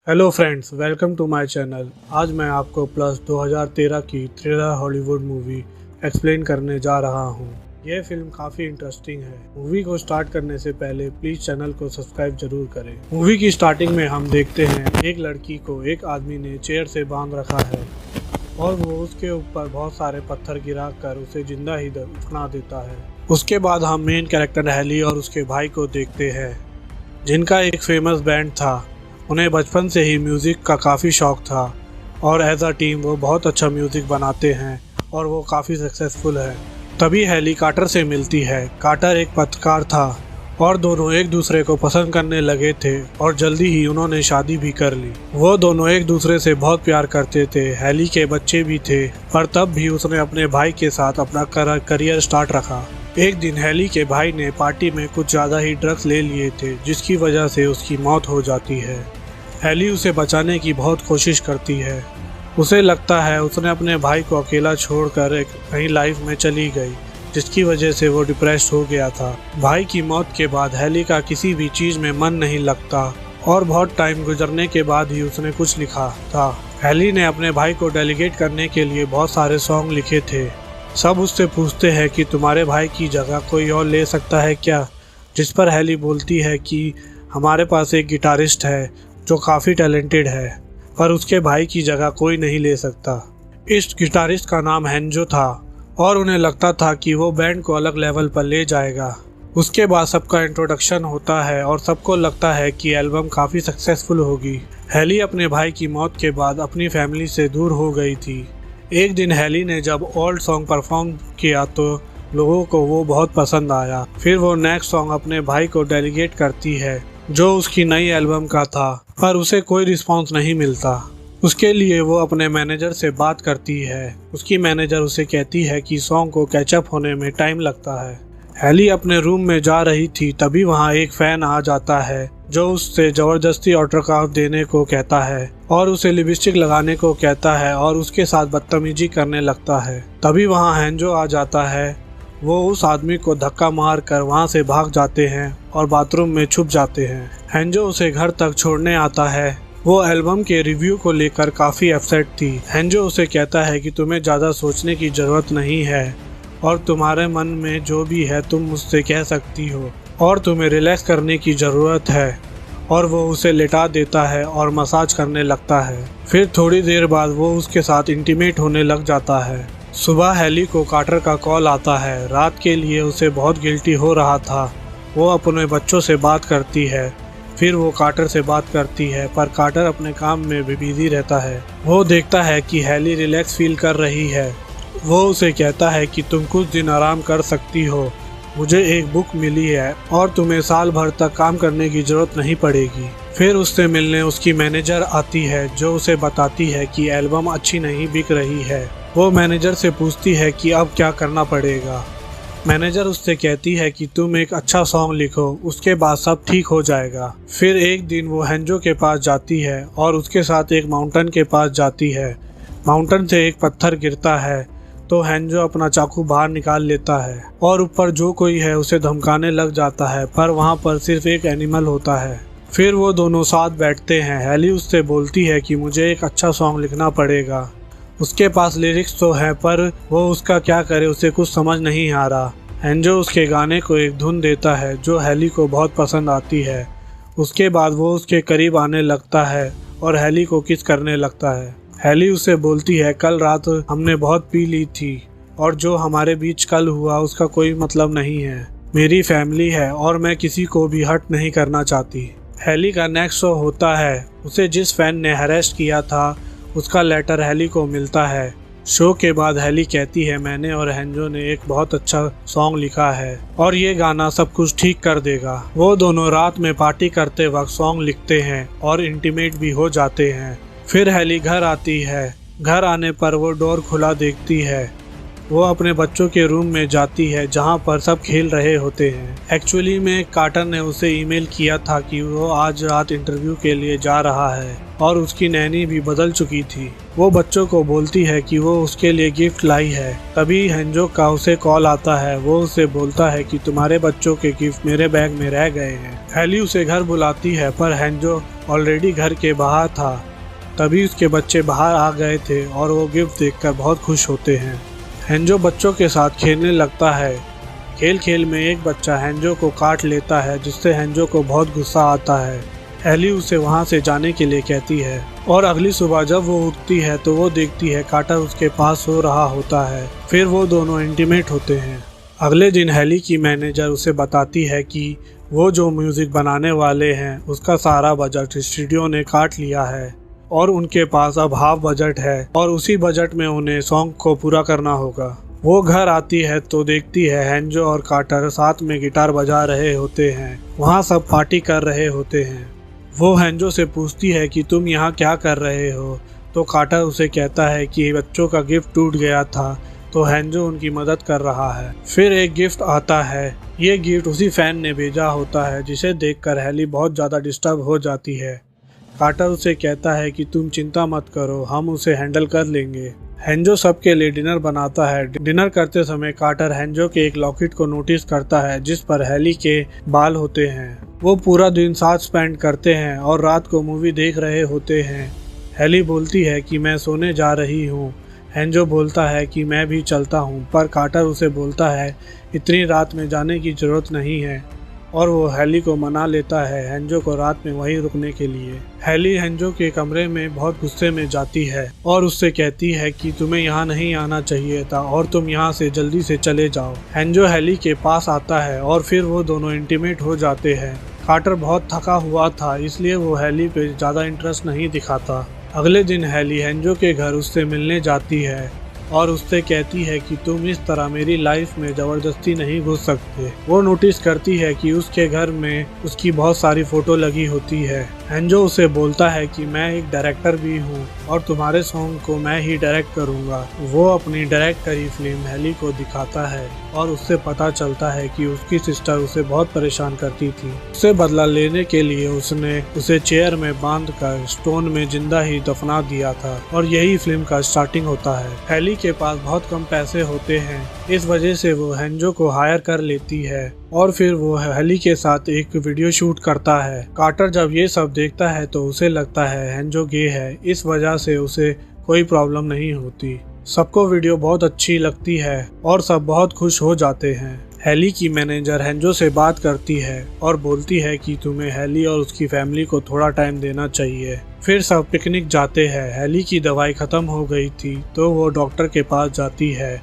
Hello friends, welcome to my channel. आज मैं आपको प्लस 2013 की थ्रिलर हॉलीवुड मूवी एक्सप्लेन करने जा रहा हूँ। यह फिल्म काफ़ी इंटरेस्टिंग है। मूवी को स्टार्ट करने से पहले प्लीज़ चैनल को सब्सक्राइब जरूर करें। मूवी की स्टार्टिंग में हम देखते हैं एक लड़की को एक आदमी ने चेयर से बांध रखा है और वो उसके ऊपर बहुत सारे पत्थर गिरा कर उसे जिंदा ही दफना देता है। उसके बाद हम मेन कैरेक्टर हैली और उसके भाई को देखते हैं, जिनका एक फेमस बैंड था। उन्हें बचपन से ही म्यूज़िक का काफ़ी शौक था और एज अ टीम वो बहुत अच्छा म्यूज़िक बनाते हैं और वो काफ़ी सक्सेसफुल है। तभी हैली कार्टर से मिलती है। कार्टर एक पत्रकार था और दोनों एक दूसरे को पसंद करने लगे थे और जल्दी ही उन्होंने शादी भी कर ली। वो दोनों एक दूसरे से बहुत प्यार करते थे। हैली के बच्चे भी थे, पर तब भी उसने अपने भाई के साथ अपना करियर स्टार्ट रखा। एक दिन हैली के भाई ने पार्टी में कुछ ज़्यादा ही ड्रग्स ले लिए थे, जिसकी वजह से उसकी मौत हो जाती है। हैली उसे बचाने की बहुत कोशिश करती है। उसे लगता है उसने अपने भाई को अकेला छोड़कर एक नई लाइफ में चली गई, जिसकी वजह से वो डिप्रेस हो गया था। भाई की मौत के बाद हैली का किसी भी चीज़ में मन नहीं लगता और बहुत टाइम गुजरने के बाद ही उसने कुछ लिखा था। हैली ने अपने भाई को डेलीगेट करने के लिए बहुत सारे सॉन्ग लिखे थे। सब उससे पूछते हैं कि तुम्हारे भाई की जगह कोई और ले सकता है क्या, जिस पर हैली बोलती है कि हमारे पास एक गिटारिस्ट है जो काफ़ी टैलेंटेड है, पर उसके भाई की जगह कोई नहीं ले सकता। इस गिटारिस्ट का नाम हेंजो था और उन्हें लगता था कि वो बैंड को अलग लेवल पर ले जाएगा। उसके बाद सबका इंट्रोडक्शन होता है और सबको लगता है कि एल्बम काफ़ी सक्सेसफुल होगी। हैली अपने भाई की मौत के बाद अपनी फैमिली से दूर हो गई थी। एक दिन हैली ने जब ओल्ड सॉन्ग परफॉर्म किया तो लोगों को वो बहुत पसंद आया। फिर वो नेक्स्ट सॉन्ग अपने भाई को डेलीगेट करती है, जो उसकी नई एल्बम का था, पर उसे कोई रिस्पांस नहीं मिलता। उसके लिए वो अपने मैनेजर से बात करती है। उसकी मैनेजर उसे कहती है कि सॉन्ग को कैचअप होने में टाइम लगता है। हैली अपने रूम में जा रही थी, तभी वहाँ एक फैन आ जाता है जो उससे ज़बरदस्ती ऑटोग्राफ देने को कहता है और उसे लिपस्टिक लगाने को कहता है और उसके साथ बदतमीजी करने लगता है। तभी वहाँ हेंजो आ जाता है। वो उस आदमी को धक्का मार कर वहाँ से भाग जाते हैं और बाथरूम में छुप जाते हैं। हेंजो उसे घर तक छोड़ने आता है। वो एल्बम के रिव्यू को लेकर काफ़ी अपसेट थी। हेंजो उसे कहता है कि तुम्हें ज़्यादा सोचने की ज़रूरत नहीं है और तुम्हारे मन में जो भी है तुम मुझसे कह सकती हो और तुम्हें रिलैक्स करने की ज़रूरत है, और वो उसे लेटा देता है और मसाज करने लगता है। फिर थोड़ी देर बाद वो उसके साथ इंटीमेट होने लग जाता है। सुबह हैली को कार्टर का कॉल आता है। रात के लिए उसे बहुत गिल्टी हो रहा था। वो अपने बच्चों से बात करती है। फिर वो कार्टर से बात करती है, पर कार्टर अपने काम में भी बिजी रहता है। वो देखता है कि हैली रिलैक्स फील कर रही है। वो उसे कहता है कि तुम कुछ दिन आराम कर सकती हो, मुझे एक बुक मिली है और तुम्हें साल भर तक काम करने की ज़रूरत नहीं पड़ेगी। फिर उससे मिलने उसकी मैनेजर आती है, जो उसे बताती है कि एल्बम अच्छी नहीं बिक रही है। वो मैनेजर से पूछती है कि अब क्या करना पड़ेगा। मैनेजर उससे कहती है कि तुम एक अच्छा सॉन्ग लिखो, उसके बाद सब ठीक हो जाएगा। फिर एक दिन वो हेंजो के पास जाती है और उसके साथ एक माउंटेन के पास जाती है। माउंटेन से एक पत्थर गिरता है तो हेंजो अपना चाकू बाहर निकाल लेता है और ऊपर जो कोई है उसे धमकाने लग जाता है, पर वहाँ पर सिर्फ एक एनिमल होता है। फिर वो दोनों साथ बैठते हैं। हैली उससे बोलती है कि मुझे एक अच्छा सॉन्ग लिखना पड़ेगा। उसके पास लिरिक्स तो है, पर वो उसका क्या करे उसे कुछ समझ नहीं आ रहा। हेंजो उसके गाने को एक धुन देता है जो हैली को बहुत पसंद आती है। उसके बाद वो उसके करीब आने लगता है और हैली को किस करने लगता है। हैली उसे बोलती है, कल रात हमने बहुत पी ली थी और जो हमारे बीच कल हुआ उसका कोई मतलब नहीं है। मेरी फैमिली है और मैं किसी को भी हर्ट नहीं करना चाहती। हैली का नेक्स्ट शो होता है। उसे जिस फैन ने हरेस्ट किया था उसका लेटर हैली को मिलता है। शो के बाद हैली कहती है, मैंने और हेंजो ने एक बहुत अच्छा सॉन्ग लिखा है और ये गाना सब कुछ ठीक कर देगा। वो दोनों रात में पार्टी करते वक्त सॉन्ग लिखते हैं और इंटीमेट भी हो जाते हैं। फिर हैली घर आती है। घर आने पर वो डोर खुला देखती है। वो अपने बच्चों के रूम में जाती है जहाँ पर सब खेल रहे होते हैं। एक्चुअली में कार्टर ने उसे ईमेल किया था कि वो आज रात इंटरव्यू के लिए जा रहा है और उसकी नैनी भी बदल चुकी थी। वो बच्चों को बोलती है कि वो उसके लिए गिफ्ट लाई है। तभी हेंजो का उसे कॉल आता है। वो उसे बोलता है कि तुम्हारे बच्चों के गिफ्ट मेरे बैग में रह गए हैं। हैली उसे घर बुलाती है, पर हेंजो ऑलरेडी घर के बाहर था। तभी उसके बच्चे बाहर आ गए थे और वो गिफ्ट देखकर बहुत खुश होते हैं। हेंजो बच्चों के साथ खेलने लगता है। खेल खेल में एक बच्चा हेंजो को काट लेता है, जिससे हेंजो को बहुत गुस्सा आता है। एली उसे वहां से जाने के लिए कहती है और अगली सुबह जब वो उठती है तो वो देखती है कार्टर उसके पास सो रहा होता है। फिर वो दोनों इंटीमेट होते हैं। अगले दिन हेली की मैनेजर उसे बताती है कि वो जो म्यूजिक बनाने वाले हैं उसका सारा बजट स्टूडियो ने काट लिया है और उनके पास अब हाफ बजट है और उसी बजट में उन्हें सॉन्ग को पूरा करना होगा। वो घर आती है तो देखती है हेंजो और कार्टर साथ में गिटार बजा रहे होते हैं। वहाँ सब पार्टी कर रहे होते हैं। वो हेंजो से पूछती है कि तुम यहाँ क्या कर रहे हो, तो कार्टर उसे कहता है कि बच्चों का गिफ्ट टूट गया था तो हेंजो उनकी मदद कर रहा है। फिर एक गिफ्ट आता है। ये गिफ्ट उसी फैन ने भेजा होता है, जिसे देखकर हेली बहुत ज़्यादा डिस्टर्ब हो जाती है। कार्टर उसे कहता है कि तुम चिंता मत करो, हम उसे हैंडल कर लेंगे। हेंजो सबके लिए डिनर बनाता है। डिनर करते समय कार्टर हेंजो के एक लॉकेट को नोटिस करता है जिस पर हेली के बाल होते हैं। वो पूरा दिन साथ स्पेंड करते हैं और रात को मूवी देख रहे होते हैं। हेली बोलती है कि मैं सोने जा रही हूँ। हेंजो बोलता है कि मैं भी चलता हूँ, पर कार्टर उसे बोलता है इतनी रात में जाने की जरूरत नहीं है और वो हेली को मना लेता है हेंजो को रात में वहीं रुकने के लिए। हेली हेंजो के कमरे में बहुत गुस्से में जाती है और उससे कहती है कि तुम्हें यहाँ नहीं आना चाहिए था और तुम यहाँ से जल्दी से चले जाओ। हेंजो हेली के पास आता है और फिर वो दोनों इंटीमेट हो जाते हैं। कार्टर बहुत थका हुआ था, इसलिए वो हेली पे ज़्यादा इंटरेस्ट नहीं दिखाता। अगले दिन हेली हेंजो के घर उससे मिलने जाती है और उससे कहती है कि तुम इस तरह मेरी लाइफ में ज़बरदस्ती नहीं घुस सकते। वो नोटिस करती है कि उसके घर में उसकी बहुत सारी फ़ोटो लगी होती है। हेंजो उसे बोलता है कि मैं एक डायरेक्टर भी हूँ और तुम्हारे सॉन्ग को मैं ही डायरेक्ट करूँगा। वो अपनी डायरेक्ट करी फिल्म हेली को दिखाता है और उससे पता चलता है कि उसकी सिस्टर उसे बहुत परेशान करती थी। उससे बदला लेने के लिए उसने उसे चेयर में बांधकर स्टोन में जिंदा ही दफना दिया था और यही फिल्म का स्टार्टिंग होता है। हेली के पास बहुत कम पैसे होते हैं, इस वजह से वो हेंजो को हायर कर लेती है और फिर वो हेली के साथ एक वीडियो शूट करता है। कार्टर जब ये सब देखता है तो उसे लगता है हेंजो गे है, इस वजह से उसे कोई प्रॉब्लम नहीं होती। सबको वीडियो बहुत अच्छी लगती है और सब बहुत खुश हो जाते हैं। हेली की मैनेजर हेंजो से बात करती है और बोलती है कि तुम्हें हेली और उसकी फैमिली को थोड़ा टाइम देना चाहिए। फिर सब पिकनिक जाते हैं। हेली की दवाई खत्म हो गई थी तो वो डॉक्टर के पास जाती है।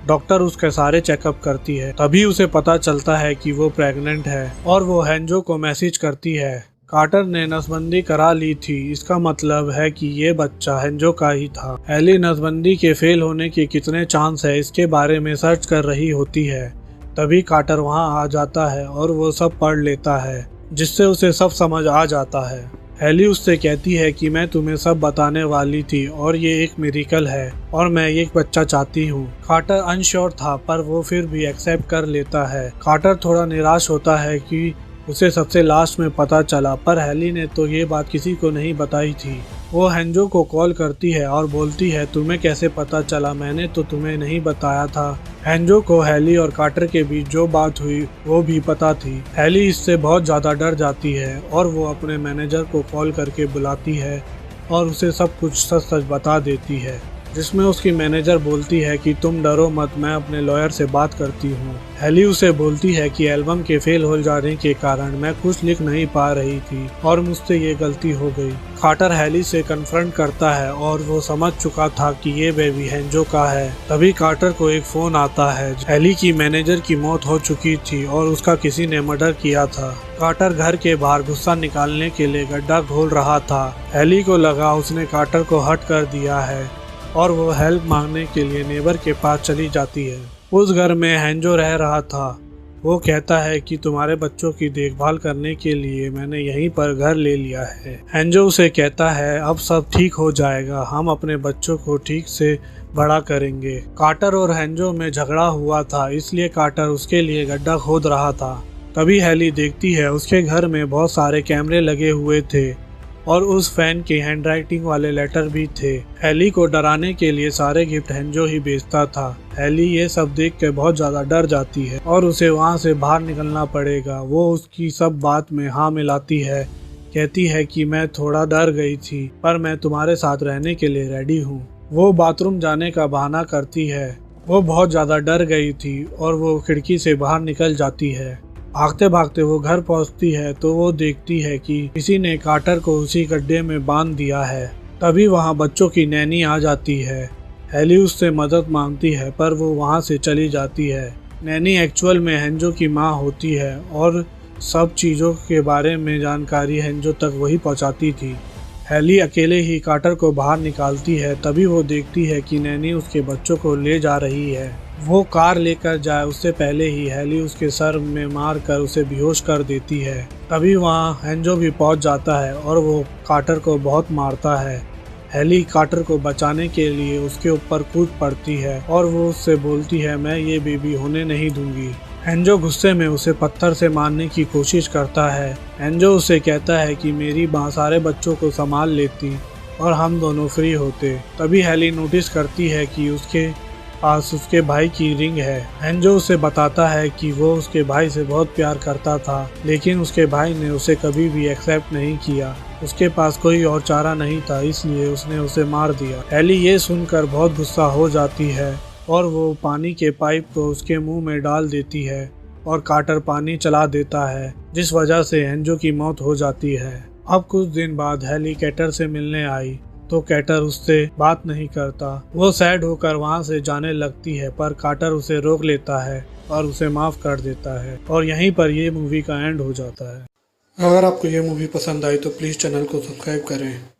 डॉक्टर उसके सारे चेकअप करती है। तभी उसे पता चलता है कि वो प्रेग्नेंट है और वो हेंजो को मैसेज करती है। कार्टर ने नसबंदी करा ली थी, इसका मतलब है कि ये बच्चा हेंजो का ही था। हेली नसबंदी के फेल होने के कितने चांस है इसके बारे में सर्च कर रही होती है। तभी कार्टर वहां आ जाता है और वो सब पढ़ लेता है, जिससे उसे सब समझ आ जाता है। हेली उससे कहती है कि मैं तुम्हें सब बताने वाली थी और ये एक मिरेकल है और मैं एक बच्चा चाहती हूँ। कार्टर अनश्योर था पर वो फिर भी एक्सेप्ट कर लेता है। कार्टर थोड़ा निराश होता है कि उसे सबसे लास्ट में पता चला, पर हेली ने तो ये बात किसी को नहीं बताई थी। वो हेंजो को कॉल करती है और बोलती है तुम्हें कैसे पता चला, मैंने तो तुम्हें नहीं बताया था। हेंजो को हेली और कार्टर के बीच जो बात हुई वो भी पता थी। हेली इससे बहुत ज़्यादा डर जाती है और वो अपने मैनेजर को कॉल करके बुलाती है और उसे सब कुछ सच सच बता देती है, जिसमें उसकी मैनेजर बोलती है कि तुम डरो मत, मैं अपने लॉयर से बात करती हूँ। हेली उसे बोलती है कि एल्बम के फेल हो जाने के कारण मैं कुछ लिख नहीं पा रही थी और मुझसे ये गलती हो गई। कार्टर हेली से कन्फ्रंट करता है और वो समझ चुका था कि ये बेबी हेंजो का है। तभी कार्टर को एक फोन आता है। हेली की मैनेजर की मौत हो चुकी थी और उसका किसी ने मर्डर किया था। कार्टर घर के बाहर गुस्सा निकालने के लिए गड्ढा खोल रहा था। हेली को लगा उसने कार्टर को हर्ट कर दिया है और वो हेल्प मांगने के लिए नेबर के पास चली जाती है। उस घर में हेंजो रह रहा था। वो कहता है कि तुम्हारे बच्चों की देखभाल करने के लिए मैंने यहीं पर घर ले लिया है। हेंजो उसे कहता है अब सब ठीक हो जाएगा, हम अपने बच्चों को ठीक से बड़ा करेंगे। कार्टर और हेंजो में झगड़ा हुआ था, इसलिए कार्टर उसके लिए गड्ढा खोद रहा था। तभी हेली देखती है उसके घर में बहुत सारे कैमरे लगे हुए थे और उस फैन के हैंडराइटिंग वाले लेटर भी थे। हेली को डराने के लिए सारे गिफ्ट हेंजो ही बेचता था। हेली ये सब देख के बहुत ज़्यादा डर जाती है और उसे वहाँ से बाहर निकलना पड़ेगा। वो उसकी सब बात में हाँ मिलाती है कहती है कि मैं थोड़ा डर गई थी पर मैं तुम्हारे साथ रहने के लिए रेडी हूँ। वो बाथरूम जाने का बहाना करती है। वो बहुत ज़्यादा डर गई थी और वो खिड़की से बाहर निकल जाती है। भागते भागते वो घर पहुंचती है तो वो देखती है कि किसी ने कार्टर को उसी गड्ढे में बांध दिया है। तभी वहां बच्चों की नैनी आ जाती है। हेली उससे मदद मांगती है पर वो वहां से चली जाती है। नैनी एक्चुअल में हेंजो की माँ होती है और सब चीज़ों के बारे में जानकारी हेंजो तक वही पहुंचाती थी। हेली अकेले ही कार्टर को बाहर निकालती है। तभी वो देखती है कि नैनी उसके बच्चों को ले जा रही है। वो कार लेकर जाए उससे पहले ही हेली उसके सर में मार कर उसे बेहोश कर देती है। तभी वहाँ हेंजो भी पहुंच जाता है और वो कार्टर को बहुत मारता है। हेली कार्टर को बचाने के लिए उसके ऊपर कूद पड़ती है और वो उससे बोलती है मैं ये बेबी होने नहीं दूंगी। हेंजो गुस्से में उसे पत्थर से मारने की कोशिश करता है। हेंजो उसे कहता है कि मेरी माँ सारे बच्चों को संभाल लेती और हम दोनों फ्री होते। तभी हेली नोटिस करती है कि उसके पास उसके भाई की रिंग है। हेंजो उसे बताता है कि वो उसके भाई से बहुत प्यार करता था लेकिन उसके भाई ने उसे कभी भी एक्सेप्ट नहीं किया। उसके पास कोई और चारा नहीं था इसलिए उसने उसे मार दिया। हेली ये सुनकर बहुत गुस्सा हो जाती है और वो पानी के पाइप को उसके मुंह में डाल देती है और कार्टर पानी चला देता है जिस वजह से हेंजो की मौत हो जाती है। अब कुछ दिन बाद हेली कैटर से मिलने आई तो कैटर उससे बात नहीं करता। वो सैड होकर वहां से जाने लगती है पर कार्टर उसे रोक लेता है और उसे माफ कर देता है और यहीं पर ये मूवी का एंड हो जाता है। अगर आपको ये मूवी पसंद आई तो प्लीज़ चैनल को सब्सक्राइब करें।